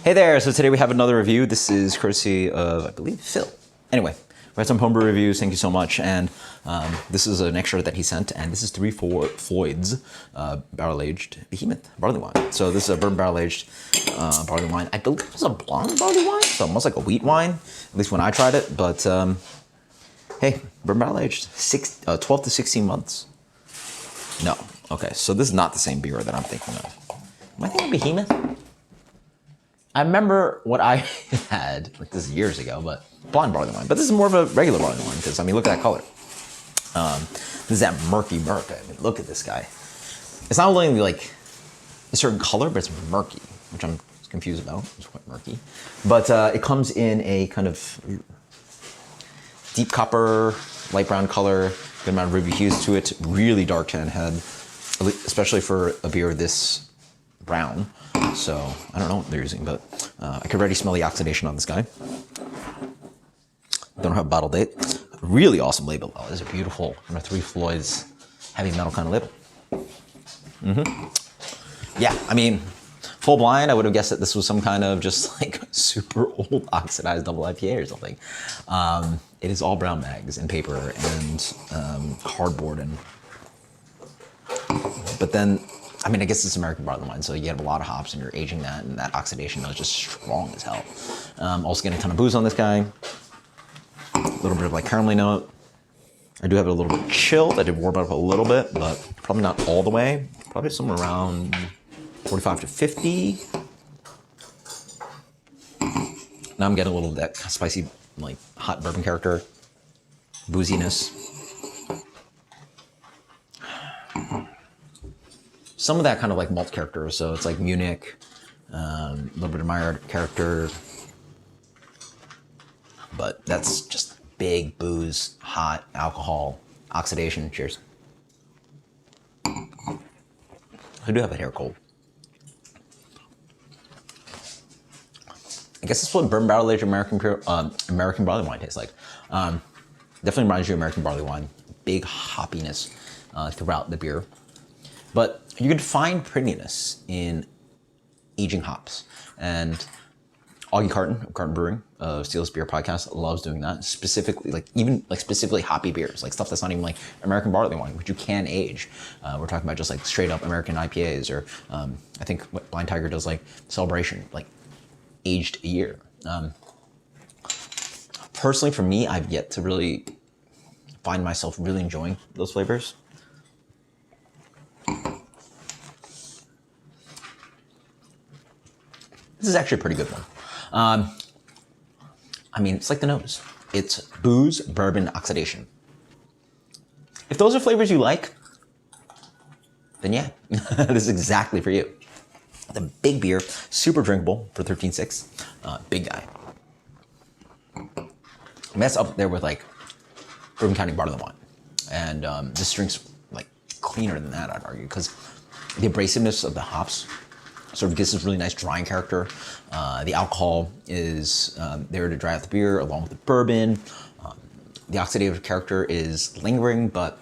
Hey there, so today we have another review. This is courtesy of, I believe, Phil. Anyway, we had some homebrew reviews, thank you so much, and this is an extra that he sent, and this is 3-4 Floyds barrel-aged Behemoth barley wine. So this is a bourbon barrel-aged barley wine. I believe it was a blonde barley wine, so almost like a wheat wine, at least when I tried it, but hey, bourbon barrel-aged, 12 to 16 months. No, okay, so this is not the same beer that I'm thinking of. Am I thinking of Behemoth? I remember what I had, like this is years ago, but blonde barley wine. But this is more of a regular barley wine because, I mean, look at that color. This is that murky murk. I mean, look at this guy. It's not only like a certain color, but it's murky, which I'm confused about. It's quite murky. But it comes in a kind of deep copper, light brown color, good amount of ruby hues to it, really dark tan head, especially for a beer this brown. So I don't know what they're using, but I could already smell the oxidation on this guy. Don't have a bottle date. Really awesome label though. It's a beautiful 3 Floyds heavy metal kind of label. Yeah, I mean, full blind, I would have guessed that this was some kind of just like super old oxidized double IPA or something. It is all brown bags and paper and cardboard but then, I mean, I guess it's American barley wine, so you have a lot of hops and you're aging that, and that oxidation is just strong as hell. Also getting a ton of booze on this guy. A little bit of like caramelly note. I do have it a little bit chilled. I did warm it up a little bit, but probably not all the way. Probably somewhere around 45 to 50. Now I'm getting a little of that spicy, like hot bourbon character, booziness. Some of that kind of like malt character, so it's like Munich, a little bit of Maillard character, but that's just big booze, hot alcohol, oxidation. Cheers. I do have a hair cold. I guess that's what bourbon barrel aged American barley wine tastes like. Definitely reminds you of American barley wine. Big hoppiness throughout the beer. But you can find prettiness in aging hops. And Augie Carton of Carton Brewing of Steel's Beer Podcast loves doing that. Specifically, specifically hoppy beers, like stuff that's not even like American barley wine, which you can age. We're talking about just like straight up American IPAs, or I think what Blind Tiger does, like Celebration, like aged a year. Personally, for me, I've yet to really find myself really enjoying those flavors. This is actually a pretty good one. I mean, it's like the nose. It's booze, bourbon, oxidation. If those are flavors you like, then yeah, this is exactly for you. It's a big beer, super drinkable for 13.6. Big guy. I mean, that's up there with like Bourbon County barley wine. And this drink's like cleaner than that, I'd argue, because the abrasiveness of the hops sort of gives this really nice drying character. The alcohol is there to dry out the beer along with the bourbon. The oxidative character is lingering, but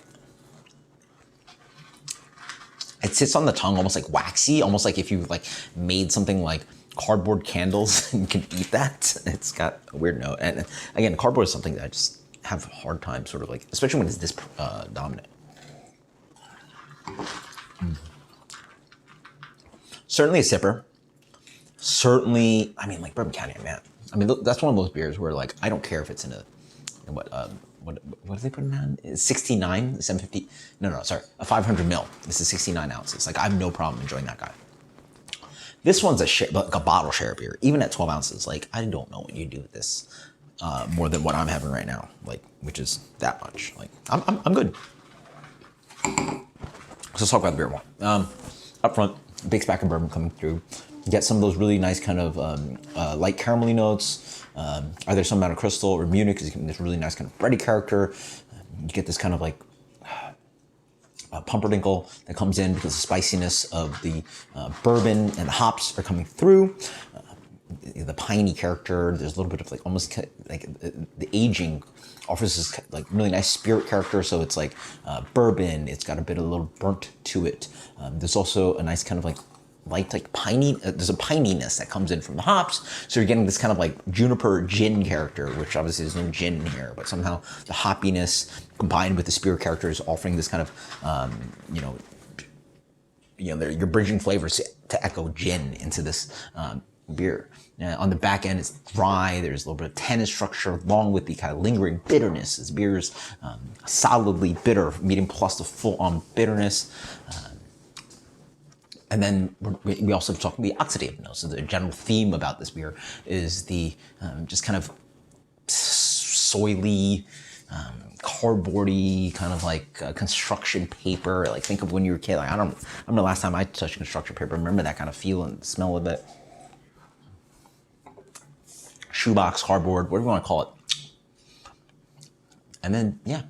it sits on the tongue almost like waxy, almost like if you like made something like cardboard candles and you can eat that. It's got a weird note. And again, cardboard is something that I just have a hard time sort of like, especially when it's this dominant. Certainly a sipper. Certainly, I mean, like Bourbon County, man. I mean, that's one of those beers where, like, I don't care if it's in what do they put in that? It's 69, 750. No, sorry, a 500 mil. This is 69 ounces. Like, I have no problem enjoying that guy. This one's like a bottle share beer, even at 12 ounces. Like, I don't know what you do with this more than what I'm having right now, like, which is that much. Like, I'm good. So let's talk about the beer more. Up front, big spack of bourbon coming through. You get some of those really nice kind of light caramelly notes. Either some amount of crystal or Munich, because you get this really nice kind of bready character. You get this kind of like pumpernickel that comes in because the spiciness of the bourbon and the hops are coming through. The piney character, there's a little bit of like almost like the aging offers this like really nice spirit character. So it's like bourbon, it's got a bit of a little burnt to it. There's also a nice kind of like light, like piney. There's a pininess that comes in from the hops, so you're getting this kind of like juniper gin character, which obviously there's no gin here, but somehow the hoppiness combined with the spirit character is offering this kind of, you're bridging flavors to echo gin into this beer. On the back end, it's dry. There's a little bit of tannin structure along with the kind of lingering bitterness. This beer is solidly bitter, medium plus the full-on bitterness. And then we also talk about the oxidative notes. So the general theme about this beer is the just kind of soily, cardboardy, kind of like construction paper. Like think of when you were a kid. Like I remember the last time I touched construction paper. I remember that kind of feel and smell of it. Shoebox, cardboard, whatever you want to call it. And then, yeah.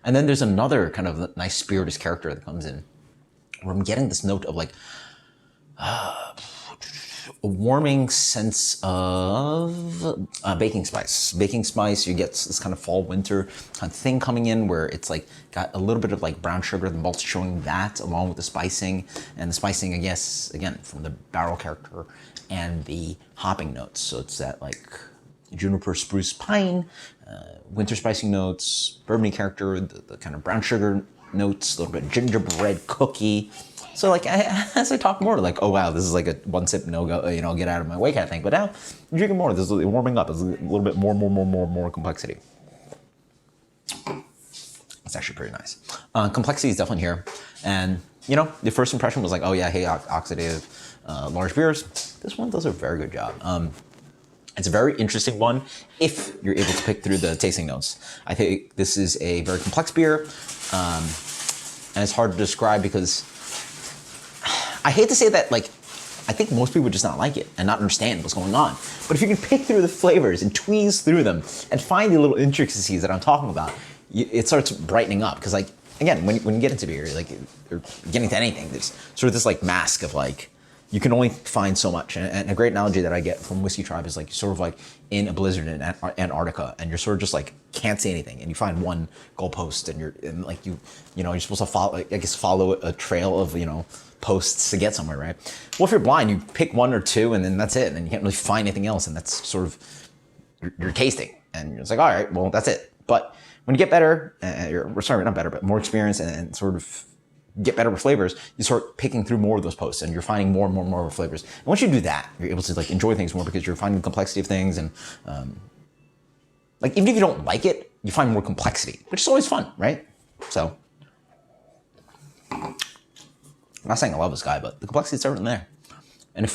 And then there's another kind of nice spirituous character that comes in where I'm getting this note of like a warming sense of baking spice. Baking spice, you get this kind of fall winter kind of thing coming in where it's like got a little bit of like brown sugar, the malt's showing that along with the spicing. And the spicing, I guess, again, from the barrel character and the hopping notes. So it's that like juniper, spruce, pine, winter spicing notes, bourbony character, the kind of brown sugar notes, a little bit of gingerbread cookie. So like as I talk more, like, oh wow, this is like a one sip no go, get out of my way kind of thing. But now I'm drinking more. This is warming up. There's a little bit more complexity. It's actually pretty nice. Complexity is definitely here, and the first impression was like, oh yeah, hey, oxidative large beers. This one does a very good job. It's a very interesting one if you're able to pick through the tasting notes. I think this is a very complex beer, and it's hard to describe because I hate to say that, like, I think most people would just not like it and not understand what's going on. But if you can pick through the flavors and tweeze through them and find the little intricacies that I'm talking about, it starts brightening up. Because, like, again, when you get into beer, like, or getting to anything, there's sort of this, like, mask of, like, you can only find so much. And a great analogy that I get from Whiskey Tribe is like you're sort of like in a blizzard in Antarctica and you're sort of just like can't see anything and you find one goalpost and you're supposed to follow a trail of posts to get somewhere, right? Well, if you're blind, you pick one or two and then that's it, and then you can't really find anything else, and that's sort of you're tasting, and it's like, all right, well, that's it. But when you get better, not better, but more experience and sort of get better with flavors, you start picking through more of those posts and you're finding more and more flavors. And once you do that, you're able to like enjoy things more because you're finding the complexity of things, and like even if you don't like it, you find more complexity, which is always fun, right? So I'm not saying I love this guy, but the complexity is certainly there. And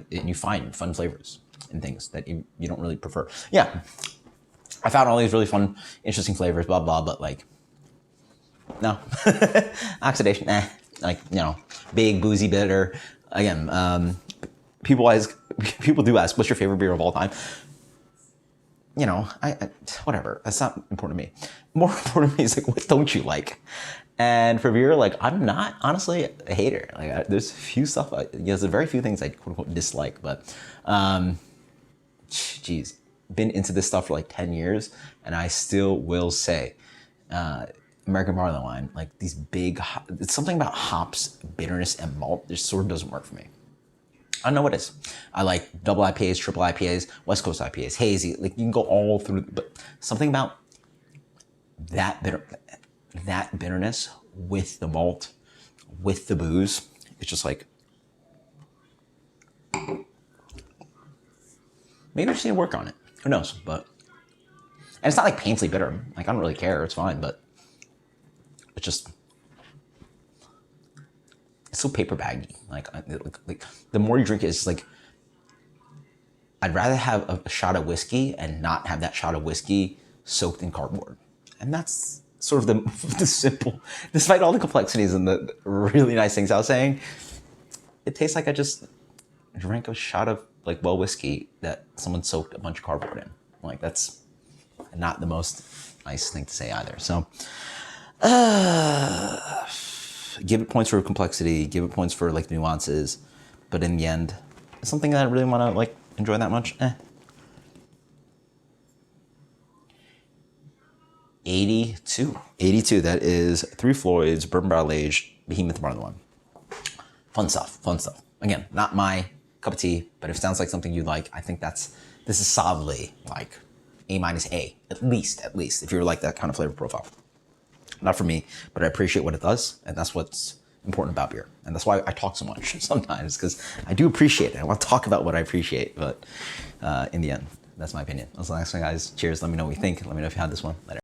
you find fun flavors in things that you don't really prefer. Yeah. I found all these really fun, interesting flavors, blah, blah, but like, no. Oxidation, like, big, boozy, bitter. Again, people do ask, what's your favorite beer of all time? I whatever. That's not important to me. More important to me is like, what don't you like? And for beer, like, I'm not honestly a hater. Like, there's there's very few things I quote unquote dislike, but, geez, been into this stuff for like 10 years, and I still will say, American Barleywine, like these big, it's something about hops, bitterness, and malt just sort of doesn't work for me. I don't know what it is. I like double IPAs, triple IPAs, West Coast IPAs, hazy. Like you can go all through, but something about that bitterness with the malt, with the booze, it's just like, maybe I just need to work on it. Who knows? But, and it's not like painfully bitter. Like I don't really care. It's fine, but it's just, it's so paper baggy. Like the more you drink it, it's like, I'd rather have a shot of whiskey and not have that shot of whiskey soaked in cardboard. And that's sort of the simple, despite all the complexities and the really nice things I was saying, it tastes like I just drank a shot of like whiskey that someone soaked a bunch of cardboard in. Like that's not the most nice thing to say either. So, give it points for complexity, give it points for like nuances, but in the end, it's something that I really want to like enjoy that much. 82. That is 3 Floyds, bourbon barrel aged, Behemoth Barleywine. Fun stuff. again, not my cup of tea, but if it sounds like something you like, I think this is solidly like A-A, at least, if you're like that kind of flavor profile. Not for me, but I appreciate what it does, and that's what's important about beer. And that's why I talk so much sometimes, because I do appreciate it. I want to talk about what I appreciate, but in the end, that's my opinion. That's the next one, guys. Cheers. Let me know what you think. Let me know if you had this one. Later.